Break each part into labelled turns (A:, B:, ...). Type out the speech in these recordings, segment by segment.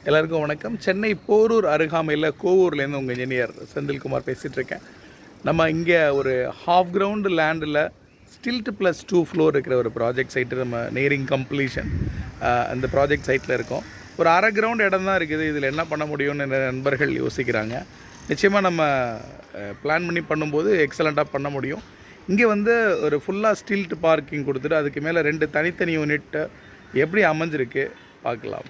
A: எல்லாருக்கும் வணக்கம். சென்னை போரூர் அருகாமையில் கோவூர்லேருந்து உங்கள் இன்ஜினியர் செந்தில்குமார் பேசிகிட்ருக்கேன். நம்ம இங்கே ஒரு ஹாஃப் கிரவுண்டு லேண்டில் ஸ்டில்ட் ப்ளஸ் 2 ஃப்ளோர் இருக்கிற ஒரு ப்ராஜெக்ட் சைட்டு நம்ம நியரிங் கம்ப்ளீஷன் அந்த ப்ராஜெக்ட் சைட்டில் இருக்கோம். ஒரு அரை கிரவுண்ட் இடம் தான் இருக்குது. இதில் என்ன பண்ண முடியும்னு நண்பர்கள் யோசிக்கிறாங்க. நிச்சயமாக நம்ம பிளான் பண்ணி பண்ணும்போது எக்ஸலண்ட்டாக பண்ண முடியும். இங்கே வந்து ஒரு ஃபுல்லாக ஸ்டில்ட் பார்க்கிங் கொடுத்துட்டு அதுக்கு மேலே 2 தனித்தனி யூனிட் எப்படி அமைஞ்சிருக்கு பார்க்கலாம்.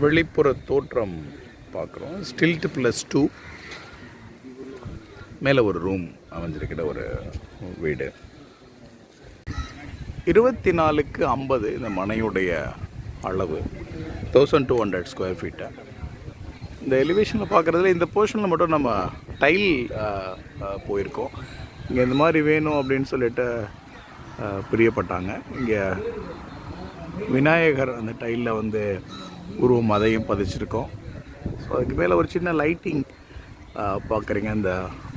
A: வெளிப்புற தோற்றம் பார்க்குறோம். ஸ்டில்ட் ப்ளஸ் 2 மேலே ஒரு ரூம் அமைஞ்சிருக்கிற ஒரு வீடு. 24x50 இந்த மனையுடைய அளவு 1200 ஸ்கொயர் ஃபீட்டு. இந்த எலிவேஷனில் பார்க்குறதுல இந்த போர்ஷனில் மட்டும் நம்ம டைல் போயிருக்கோம். இங்கே இந்த மாதிரி வேணும் அப்படின்னு சொல்லிட்டு பிரியப்பட்டாங்க. இங்கே விநாயகர் அந்த டைலில் வந்து உருவம் அதையும் பதிச்சிருக்கோம். ஸோ அதுக்கு மேலே ஒரு சின்ன லைட்டிங் பார்க்குறீங்க. இந்த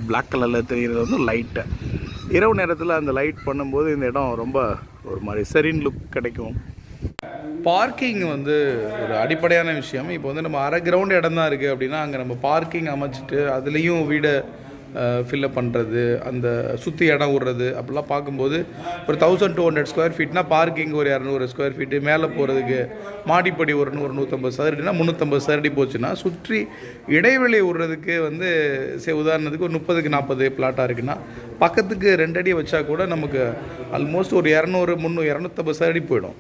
A: பிளாக் கலரில் தெரிகிறது வந்து லைட்டு. இரவு நேரத்தில் அந்த லைட் பண்ணும்போது இந்த இடம் ரொம்ப ஒரு மாதிரி செரின் லுக் கிடைக்கும். பார்க்கிங் வந்து ஒரு அடிப்படையான விஷயம். இப்போ வந்து நம்ம அரை கிரவுண்ட் இடம் தான் இருக்குது அப்படின்னா அங்கே நம்ம பார்க்கிங் அமைச்சிட்டு அதுலேயும் வீடை ஃபில்லப் பண்ணுறது, அந்த சுற்றி இடம் விடுறது அப்படிலாம் பார்க்கும்போது ஒரு 1200 ஸ்கொயர் ஃபீட்னா பார்க்கிங் ஒரு 200 ஸ்கொயர் ஃபீட்டு, மேலே போகிறதுக்கு மாடிப்படி ஒரு 150 சதுரடினா 350 சதுரடி போச்சுன்னா சுற்றி இடைவெளி விடுறதுக்கு வந்து உதாரணத்துக்கு ஒரு 30x40 பிளாட்டாக இருக்குன்னா பக்கத்துக்கு 2 அடி வச்சா கூட நமக்கு ஆல்மோஸ்ட் ஒரு 200, 300, 250 சதுரடி போயிடும்.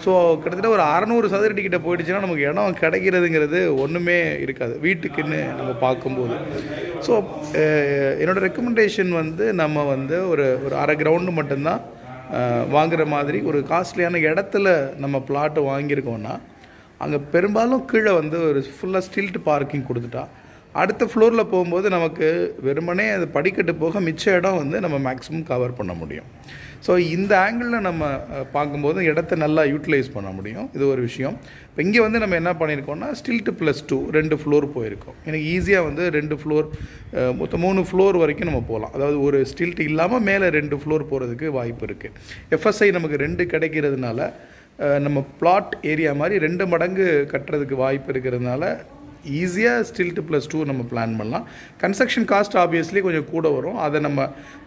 A: ஸோ கிட்டத்தட்ட ஒரு 600 சதுரடி கிட்ட போயிடுச்சுன்னா நமக்கு இடம் கிடைக்கிறதுங்கிறது ஒன்றுமே இருக்காது வீட்டுக்குன்னு நம்ம பார்க்கும்போது. ஸோ என்னோடய ரெக்கமெண்டேஷன் வந்து நம்ம வந்து ஒரு அரை கிரவுண்டு மட்டும்தான் வாங்குகிற மாதிரி ஒரு காஸ்ட்லியான இடத்துல நம்ம பிளாட்டு வாங்கியிருக்கோன்னா அங்கே பெரும்பாலும் கீழே வந்து ஒரு ஃபுல்லாக ஸ்டில்ட் பார்க்கிங் கொடுத்துட்டா அடுத்த ஃப்ளோரில் போகும்போது நமக்கு வெறுமனே அது படிக்கட்டு போக மிச்ச இடம் வந்து நம்ம மேக்ஸிமம் கவர் பண்ண முடியும். ஸோ இந்த ஆங்கிளில் நம்ம பார்க்கும்போது இடத்த நல்லா யூட்டிலைஸ் பண்ண முடியும். இது ஒரு விஷயம். இப்போ இங்கே வந்து நம்ம என்ன பண்ணியிருக்கோம்னா ஸ்டில்ட் ப்ளஸ் 2 2 ஃப்ளோர் போயிருக்கோம். எனக்கு ஈஸியாக வந்து 2 ஃப்ளோர் மொத்தம் 3 ஃப்ளோர் வரைக்கும் நம்ம போகலாம். அதாவது ஒரு ஸ்டில்ட் இல்லாமல் மேலே 2 ஃப்ளோர் போகிறதுக்கு வாய்ப்பு இருக்குது. எஃப்எஸ்ஐ நமக்கு 2 கிடைக்கிறதுனால நம்ம பிளாட் ஏரியா மாதிரி 2 மடங்கு கட்டுறதுக்கு வாய்ப்பு இருக்கிறதுனால ஈஸியாக ஸ்டில்ட் ப்ளஸ் 2 நம்ம பிளான் பண்ணலாம். கன்ஸ்ட்ரக்ஷன் காஸ்ட் ஆப்வியஸ்லி கொஞ்சம் கூட வரும். அதை நம்ம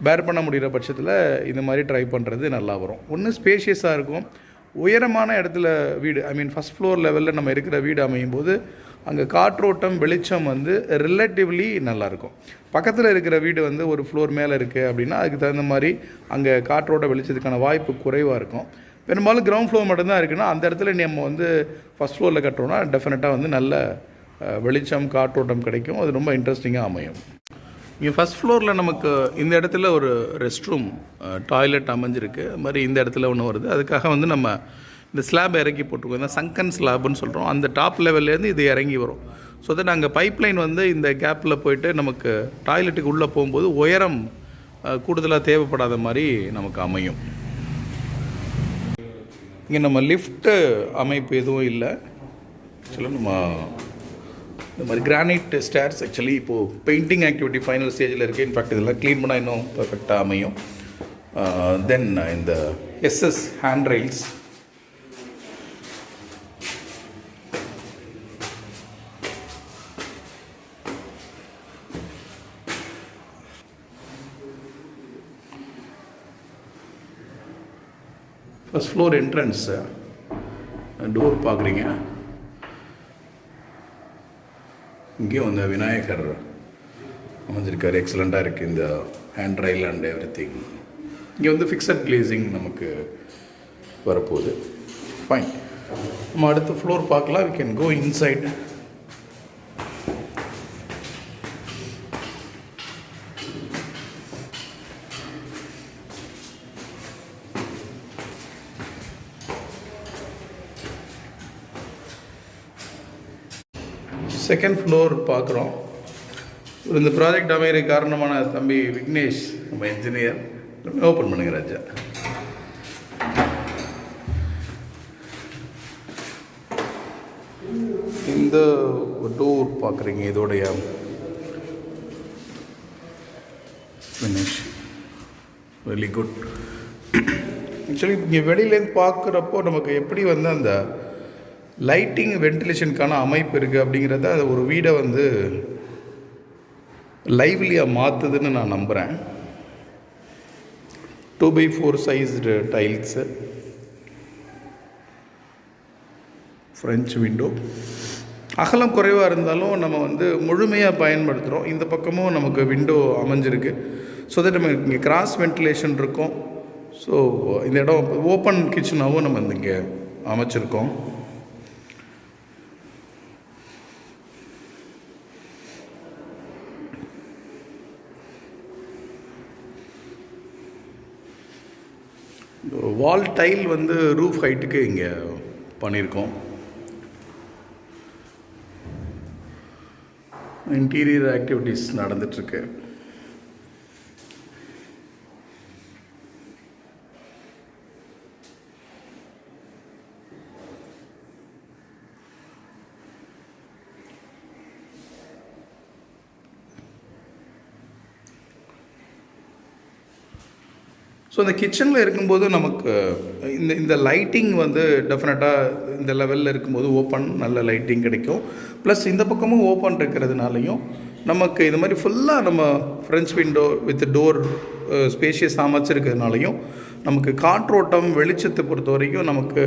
A: பேர் பண்ண முடிகிற பட்சத்தில் இந்த மாதிரி ட்ரை பண்ணுறது நல்லா வரும். ஒன்று ஸ்பேஷியஸாக இருக்கும். உயரமான இடத்துல வீடு, ஐ மீன் ஃபஸ்ட் ஃப்ளோர் லெவலில் நம்ம இருக்கிற வீடு அமையும் போது அங்கே காற்றோட்டம் வெளிச்சம் வந்து ரிலேட்டிவ்லி நல்லாயிருக்கும். பக்கத்தில் இருக்கிற வீடு வந்து ஒரு ஃப்ளோர் மேலே இருக்குது அப்படின்னா அதுக்கு தகுந்த மாதிரி அங்கே காற்றோட்ட வெளிச்சத்துக்கான வாய்ப்பு குறைவாக இருக்கும். பெரும்பாலும் கிரவுண்ட் ஃப்ளோர் மட்டும்தான் இருக்குன்னா அந்த இடத்துல நம்ம வந்து ஃபஸ்ட் ஃப்ளோரில் கட்டுறோன்னா டெஃபினட்டாக வந்து நல்ல வெளிச்சம் காற்றோட்டம் கிடைக்கும். அது ரொம்ப இன்ட்ரெஸ்டிங்காக அமையும். இங்கே ஃபஸ்ட் ஃப்ளோரில் நமக்கு இந்த இடத்துல ஒரு ரெஸ்ட் ரூம் டாய்லெட் அமைஞ்சிருக்கு. அது மாதிரி இந்த இடத்துல ஒன்று வருது. அதுக்காக வந்து நம்ம இந்த ஸ்லாப் இறக்கி போட்டிருக்கோம். இந்த சங்கன் ஸ்லாப்னு சொல்கிறோம். அந்த டாப் லெவல்லேருந்து இது இறங்கி வரும். ஸோ தட் நாங்கள் பைப்லைன் வந்து இந்த கேப்பில் போயிட்டு நமக்கு டாய்லெட்டுக்கு உள்ளே போகும்போது உயரம் கூடுதலாக தேவைப்படாத மாதிரி நமக்கு அமையும். இங்கே நம்ம லிஃப்ட்டு அமைப்பு எதுவும் இல்லை. ஆக்சுவலாக நம்ம இந்த மாதிரி கிரானைட் ஸ்டேர்ஸ் ஆக்சுவலி இப்போது பெயிண்டிங் ஆக்டிவிட்டி ஃபைனல் ஸ்டேஜில் இருக்குது. இன்ஃபேக்ட் இதெல்லாம் க்ளீன் பண்ணால் இன்னும் பர்ஃபெக்டாக அமையும். தென் இந்த SS hand rails, first floor entrance door பார்க்குறீங்க. இங்கேயும் வந்து விநாயகர் அமைஞ்சிருக்காரு. எக்ஸலண்ட்டாக இருக்குது இந்த hand rail and every thing. இங்கே வந்து ஃபிக்ஸட் கிளேசிங் நமக்கு வரப்போகுது. ஃபைன், நம்ம அடுத்த ஃப்ளோர் பார்க்கலாம். We can go inside. Second floor பார்க்குறோம். இந்த ப்ராஜெக்ட் அமைகிற காரணமான தம்பி விக்னேஷ் நம்ம இன்ஜினியர் ஓப்பன் பண்ணுங்க ராஜா. இந்த டோர் பார்க்குறீங்க, இதோடைய ஃபினிஷ் வெரி குட். ஆக்சுவலி இங்கே வெளியிலேருந்து பார்க்குறப்போ நமக்கு எப்படி வந்து அந்த லைட்டிங் வென்டிலேஷனுக்கான அமைப்பு இருக்குது அப்படிங்கிறத அது ஒரு வீடை வந்து லைவ்லியாக மாற்றுதுன்னு நான் நம்புகிறேன். 2x4 sized tiles, French window. அகலம் குறைவாக இருந்தாலும் நம்ம வந்து முழுமையாக பயன்படுத்துகிறோம். இந்த பக்கமும் நமக்கு விண்டோ அமைஞ்சிருக்கு. ஸோ தட் நம்ம இங்கே கிராஸ் வென்டிலேஷன் இருக்கும். ஸோ இந்த இடம் ஓப்பன் கிச்சனாகவும் நம்ம வந்து இங்கே அமைச்சிருக்கோம். வால் டைல் வந்து ரூஃப் ஹைட்டுக்கு இங்கே பண்ணியிருக்கோம். இன்டீரியர் ஆக்டிவிட்டீஸ் நடந்துகிட்ருக்கு. ஸோ இந்த கிச்சனில் இருக்கும்போது நமக்கு இந்த லைட்டிங் வந்து டெஃபினட்டாக இந்த லெவலில் இருக்கும்போது ஓப்பன் நல்ல லைட்டிங் கிடைக்கும். ப்ளஸ் இந்த பக்கமும் ஓப்பன் இருக்கிறதுனாலையும் நமக்கு இது மாதிரி ஃபுல்லாக நம்ம French window with door spacious அமைச்சிருக்கிறதுனாலையும் நமக்கு காற்றோட்டம் வெளிச்சத்தை பொறுத்த வரைக்கும் நமக்கு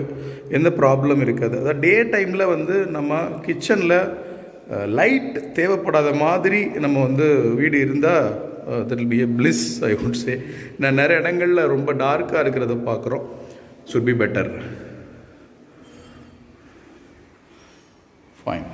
A: எந்த ப்ராப்ளம் இருக்காது. அதாவது டே டைமில் வந்து நம்ம கிச்சனில் லைட் தேவைப்படாத மாதிரி நம்ம வந்து வீடு இருந்தால் that will be a bliss, I would say. நான் நிறைய இடங்களில் ரொம்ப டார்க்காக இருக்கிறத பார்க்குறோம். should be better. Fine.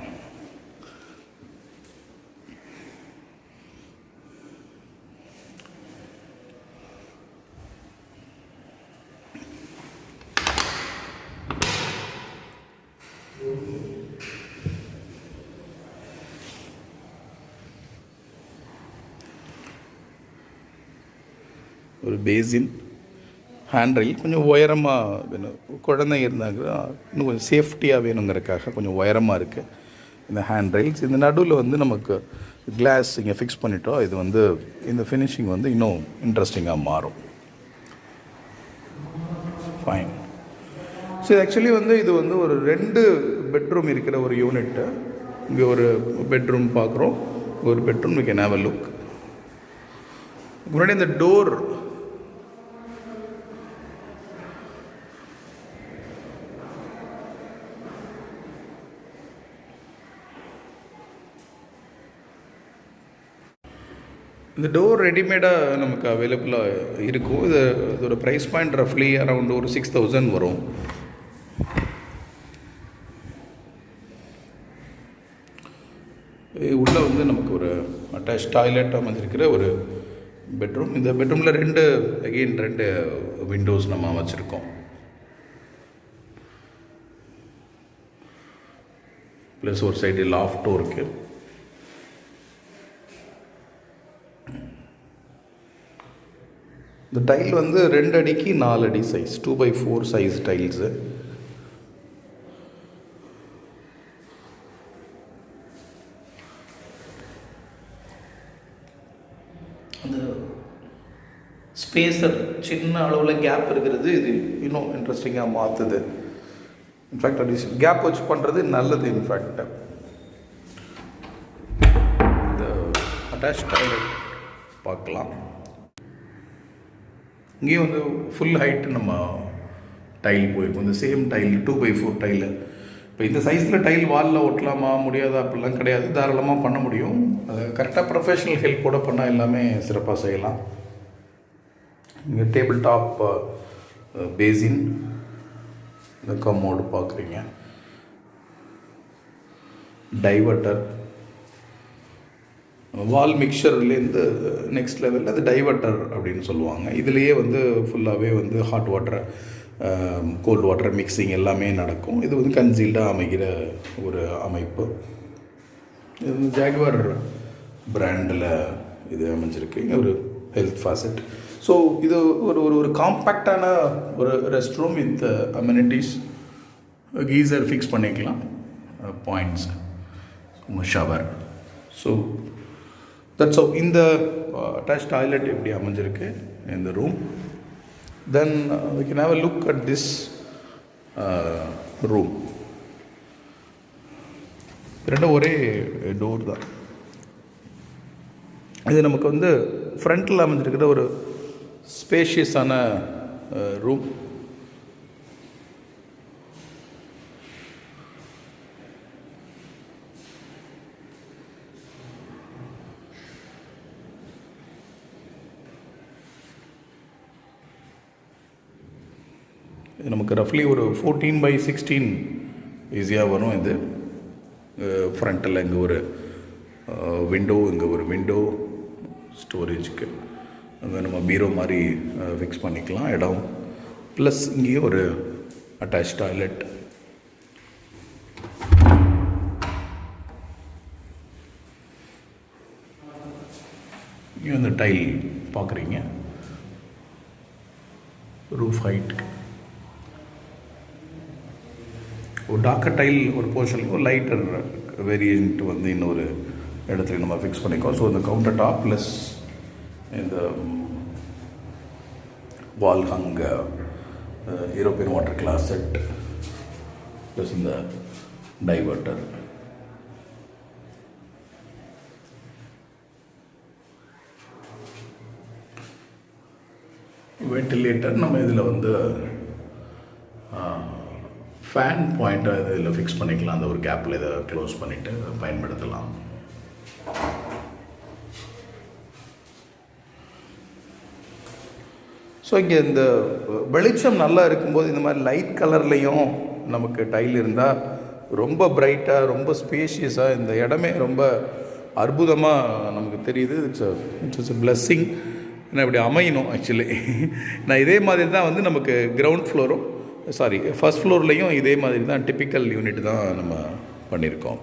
A: ஒரு பேசின், ஹேண்ட்ரைல் கொஞ்சம் உயரமாக வேணும். குழந்தைங்க இருந்தாங்க இன்னும் கொஞ்சம் சேஃப்டியாக வேணுங்கிறதுக்காக கொஞ்சம் உயரமாக இருக்குது இந்த ஹேண்ட்ரைல்ஸ். இந்த நடுவில் வந்து நமக்கு கிளாஸ் இங்கே ஃபிக்ஸ் பண்ணிட்டோம். இது வந்து இந்த ஃபினிஷிங் வந்து இன்னும் இன்ட்ரெஸ்டிங்காக மாறும். ஃபைன். ஸோ ஆக்சுவலி வந்து இது வந்து ஒரு 2 பெட்ரூம் இருக்கிற ஒரு யூனிட்டு. இங்கே ஒரு பெட்ரூம் பார்க்குறோம், ஒரு bedroom we can have a look. முன்னாடி இந்த டோர் இந்த டோர் ரெடிமேடாக நமக்கு அவைலபிளாக இருக்கும். இதோட ப்ரைஸ் பாயிண்ட் ரஃப்லி அரவுண்ட் ஒரு 6,000 வரும். உள்ளே வந்து நமக்கு ஒரு அட்டாச் டாய்லெட் அமைஞ்சிருக்கிற ஒரு பெட்ரூம். இந்த பெட்ரூமில் 2 விண்டோஸ் நம்ம அமைச்சிருக்கோம். ப்ளஸ் ஒரு சைடு லாஃப்ட்டும் இருக்குது. இந்த டைல் வந்து 2 அடிக்கு 4 அடி சைஸ், 2x4 சைஸ் டைல்ஸு. அந்த ஸ்பேஸர் சின்ன அளவில் கேப் இருக்கிறது இது இன்னும் இன்ட்ரெஸ்டிங்காக மாற்றுது. இன்ஃபேக்ட் அது கேப் வச்சு பண்ணுறது நல்லது. இன்ஃபேக்ட் இந்த அட்டாச் டாய்லெட் பார்க்கலாம். இங்கேயும் வந்து ஃபுல் ஹைட்டு நம்ம டைல் போயிருக்கும். இந்த சேம் டைல் 2x4 டைலு. இப்போ இந்த சைஸில் டைல் வாலில் ஒட்டலாமா முடியாதா அப்படிலாம் கிடையாது, தாராளமாக பண்ண முடியும். அதை கரெக்டாக ப்ரொஃபஷ்னல் ஹெல்ப்போடு பண்ணால் எல்லாமே சிறப்பாக செய்யலாம். இங்கே டேபிள் டாப் பேசின், இந்த கம்மோடு பார்க்குறீங்க. டைவர்ட்டர், வால் மிக்சர்லேருந்து நெக்ஸ்ட் லெவலில் அது டைவர்ட்டர் அப்படின்னு சொல்லுவாங்க. இதுலேயே வந்து ஃபுல்லாகவே வந்து hot water cold water mixing எல்லாமே நடக்கும். இது வந்து கன்சீல்டாக அமைகிற ஒரு அமைப்பு. இது வந்து ஜாகுவார் பிராண்டில் இது அமைஞ்சிருக்கு. இங்கே ஒரு ஹெல்த் ஃபாசெட். ஸோ இது ஒரு ஒரு காம்பேக்டான ஒரு rest room with amenities. Geyser fix பண்ணிக்கலாம். Points shower. So that's how in the attached toilet எப்படி அமைஞ்சிருக்கு in the room. Then we can have a look at this room. ரெண்டும் ஒரே டோர் தான். இது நமக்கு வந்து ஃப்ரண்ட்டில் அமைஞ்சிருக்கிற ஒரு ஸ்பேஷியஸான ரூம். இது நமக்கு ரஃப்லி ஒரு 14x16 ஈஸியாக வரும். இது ஃப்ரண்ட்டில் இங்கே ஒரு விண்டோ, இங்கே ஒரு விண்டோ ஸ்டோரேஜுக்கு, அங்கே நம்ம பீரோ மாதிரி ஃபிக்ஸ் பண்ணிக்கலாம் இடம். ப்ளஸ் இங்கேயே ஒரு அட்டாச் டாய்லெட். இங்கே அந்த டைல் பார்க்குறீங்க, ரூஃப் ஹைட்டுக்கு ஒரு டார்க்கர் டைல் ஒரு போர்ஷனுக்கு ஒரு லைட்டர் வேரியன்ட் வந்து இன்னொரு இடத்துல நம்ம ஃபிக்ஸ் பண்ணிக்கோம். ஸோ இந்த கவுண்டர் டாப் ப்ளஸ் இந்த வால் ஹங் யூரோப்பியன் வாட்டர் கிளாசெட் ப்ளஸ் இந்த டைவர்ட்டர். வென்டிலேட்டர் நம்ம இதில் வந்து ஃபேன் பாயிண்ட்டை இதில் ஃபிக்ஸ் பண்ணிக்கலாம். அந்த ஒரு கேப்பில் இதை க்ளோஸ் பண்ணிவிட்டு பயன்படுத்தலாம். ஸோ இங்கே இந்த வெளிச்சம் நல்லா இருக்கும்போது இந்த மாதிரி லைட் கலர்லேயும் நமக்கு டைல் இருந்தால் ரொம்ப பிரைட்டாக, ரொம்ப ஸ்பேஷியஸாக, இந்த இடமே ரொம்ப அற்புதமாக நமக்கு தெரியுது. It's blessing. ஏன்னா இப்படி அமையணும். ஆக்சுவலி நான் இதே மாதிரி தான் வந்து நமக்கு கிரவுண்ட் ஃப்ளோரும் ஃபர்ஸ்ட் ஃப்ளோர்லேயும் இதே மாதிரி தான் டிப்பிக்கல் யூனிட் தான் நம்ம பண்ணியிருக்கோம்.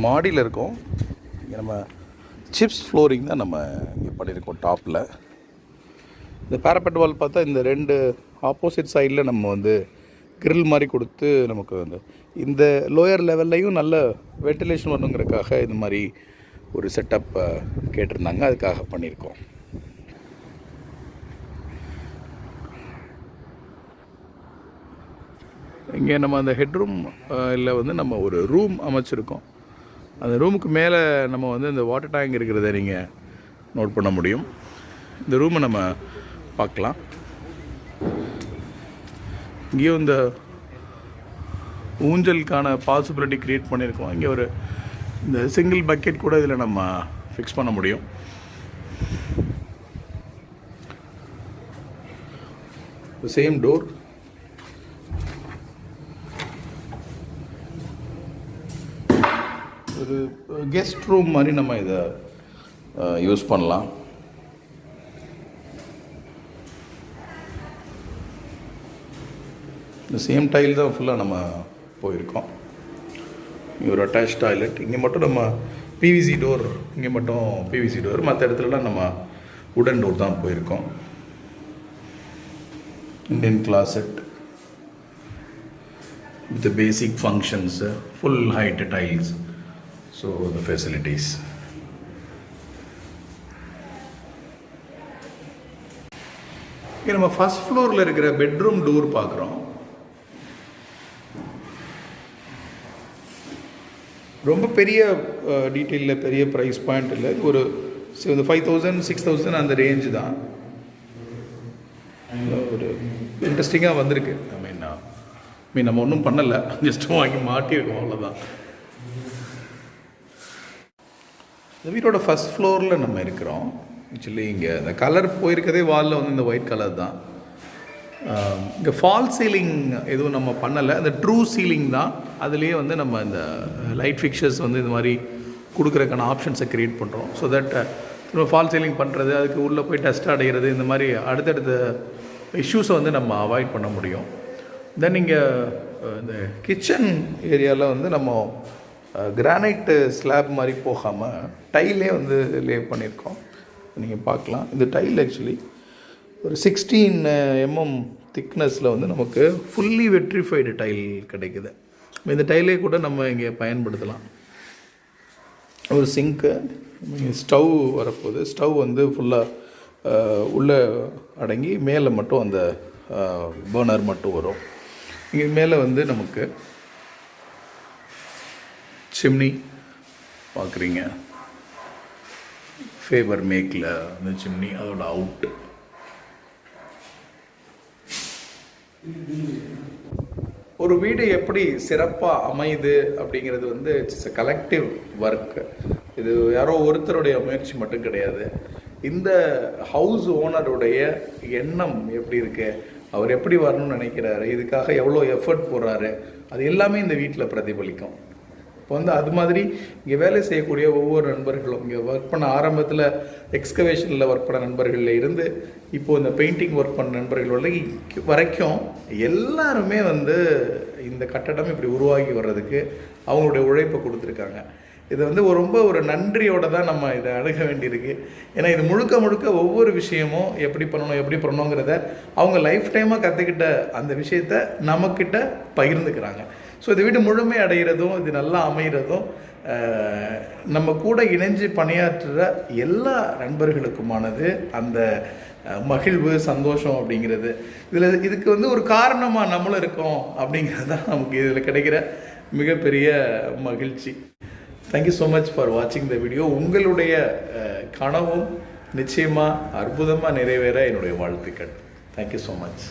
A: மாடியில் இருக்கோம். இங்கே நம்ம சிப்ஸ் ஃப்ளோரிங் தான் நம்ம இங்கே பண்ணியிருக்கோம். டாப்பில் இந்த பேரப்பெட் வால் பார்த்தா இந்த ரெண்டு ஆப்போசிட் சைடில் நம்ம வந்து கிரில் மாதிரி கொடுத்து நமக்கு வந்து இந்த லோயர் லெவல்லையும் நல்ல வென்டிலேஷன் வரணுங்கிறதுக்காக இது மாதிரி ஒரு செட்டப் கேட்டிருந்தாங்க. அதுக்காக பண்ணியிருக்கோம். இங்கே நம்ம அந்த ஹெட்ரூம் இல்லை வந்து நம்ம ஒரு ரூம் அமைச்சிருக்கோம். அந்த ரூமுக்கு மேலே நம்ம வந்து இந்த வாட்டர் டேங்க் இருக்கிறத நீங்கள் நோட் பண்ண முடியும். இந்த ரூமை நம்ம பார்க்கலாம். இங்கேயும் இந்த ஊஞ்சலுக்கான பாசிபிலிட்டி க்ரியேட் பண்ணியிருக்கோம். இங்கே ஒரு இந்த சிங்கிள் பக்கெட் கூட இதில் நம்ம ஃபிக்ஸ் பண்ண முடியும். Same door. ஒரு கெஸ்ட் ரூம் மாதிரி நம்ம இதை யூஸ் பண்ணலாம். இந்த சேம் டைல் தான் ஃபுல்லாக நம்ம போயிருக்கோம். இங்கே ஒரு அட்டாச் டாய்லெட். இங்கே மட்டும் நம்ம பிவிசி டோர், இங்கே மட்டும் பிவிசி டோர், மற்ற இடத்துலலாம் நம்ம உடன் டோர் தான் போயிருக்கோம். Indian closet with the basic functions, full height tiles, so the facilities. இங்கே நம்ம ஃபர்ஸ்ட் ஃப்ளோரில் இருக்கிற பெட்ரூம் டோர் பார்க்குறோம். ரொம்ப பெரிய டீட்டெயிலில் பெரிய ப்ரைஸ் பாயிண்ட் இல்லை. ஒரு 5000 6000 அந்த ரேஞ்சு தான். ஒரு இன்ட்ரெஸ்டிங்காக வந்திருக்கு. நம்ம ஒன்றும் பண்ணலை, ஜஸ்ட்டும் வாங்கி மாட்டியிருக்கோம், அவ்வளோதான். இந்த வீட்டோட ஃபஸ்ட் ஃப்ளோரில் நம்ம இருக்கிறோம். ஆக்சுவலி இங்கே இந்த கலர் போயிருக்கதே வாலில் வந்து இந்த ஒயிட் கலர் தான். இங்கே ஃபால் சீலிங் எதுவும் நம்ம பண்ணலை, அந்த ட்ரூ சீலிங் தான். அதுலேயே வந்து நம்ம இந்த லைட் ஃபிக்சர்ஸ் வந்து இந்த மாதிரி கொடுக்குறதுக்கான ஆப்ஷன்ஸை க்ரியேட் பண்ணுறோம். ஸோ தட் நம்ம ஃபால் சீலிங் பண்ணுறது, அதுக்கு உள்ளே போய் டஸ்ட் அடைகிறது, இந்த மாதிரி அடுத்தடுத்த இஷ்யூஸை வந்து நம்ம அவாய்ட் பண்ண முடியும். தென் இங்கே இந்த கிச்சன் ஏரியாவில் வந்து நம்ம கிரானைட்டு ஸ்லாப் மாதிரி போகாமல் டைலே வந்து லே பண்ணியிருக்கோம். நீங்கள் பார்க்கலாம். இந்த டைல் ஆக்சுவலி ஒரு 16 mm திக்னஸில் வந்து நமக்கு ஃபுல்லி வெட்ரிஃபைடு டைல் கிடைக்குது. இந்த டைலே கூட நம்ம இங்கே பயன்படுத்தலாம். ஒரு சிங்க்கு, ஸ்டவ் வரப்போகுது. ஸ்டவ் வந்து ஃபுல்லாக உள்ளே அடங்கி மேலே மட்டும் அந்த பர்னர் மட்டும் வரும். இங்கே மேலே வந்து நமக்கு சிம்னி பார்க்குறீங்க, ஃபேபர் மேக்கில் அந்த சிம்னி, அதோட அவுட். ஒரு வீடு எப்படி சிறப்பாக அமையுது அப்படிங்கிறது வந்து இட்ஸ் எ கலெக்டிவ் ஒர்க். இது யாரோ ஒருத்தருடைய முயற்சி மட்டும் கிடையாது. இந்த ஹவுஸ் ஓனருடைய எண்ணம் எப்படி இருக்கு, அவர் எப்படி வரணும்னு நினைக்கிறாரு, இதுக்காக எவ்வளோ எஃபர்ட் போடுறாரு, அது எல்லாமே இந்த வீட்டில் பிரதிபலிக்கும். இப்போ வந்து அது மாதிரி இங்கே வேலை செய்யக்கூடிய ஒவ்வொரு நண்பர்களும், இங்கே ஒர்க் பண்ண ஆரம்பத்தில் எக்ஸ்கவேஷனில் ஒர்க் பண்ண நண்பர்களில் இருந்து இப்போது இந்த பெயிண்டிங் ஒர்க் பண்ண நண்பர்களோட வரைக்கும் எல்லாருமே வந்து இந்த கட்டடம் இப்படி உருவாகி வர்றதுக்கு அவங்களுடைய உழைப்பை கொடுத்துருக்காங்க. இதை வந்து ரொம்ப ஒரு நன்றியோடு தான் நம்ம இதை அணுக வேண்டியிருக்கு. ஏன்னா இது முழுக்க முழுக்க ஒவ்வொரு விஷயமும் எப்படி பண்ணணுங்கிறத அவங்க லைஃப் டைமாக கற்றுக்கிட்ட அந்த விஷயத்த நம்மக்கிட்ட பகிர்ந்துக்கிறாங்க. ஸோ இந்த வீடு முழுமை அடைகிறதும் இது நல்லா அமைகிறதும் நம்ம கூட இணைஞ்சு பணியாற்றுற எல்லா நண்பர்களுக்குமானது அந்த மகிழ்வு, சந்தோஷம் அப்படிங்கிறது. இதுக்கு வந்து ஒரு காரணமாக நம்மளும் இருக்கோம் அப்படிங்கிறது தான் நமக்கு இதில் கிடைக்கிற மிகப்பெரிய மகிழ்ச்சி. தேங்க்யூ ஸோ மச் ஃபார் வாட்சிங் த வீடியோ. உங்களுடைய கனவும் நிச்சயமாக அற்புதமாக நிறைவேற என்னுடைய வாழ்த்துக்கள். Thank you so much.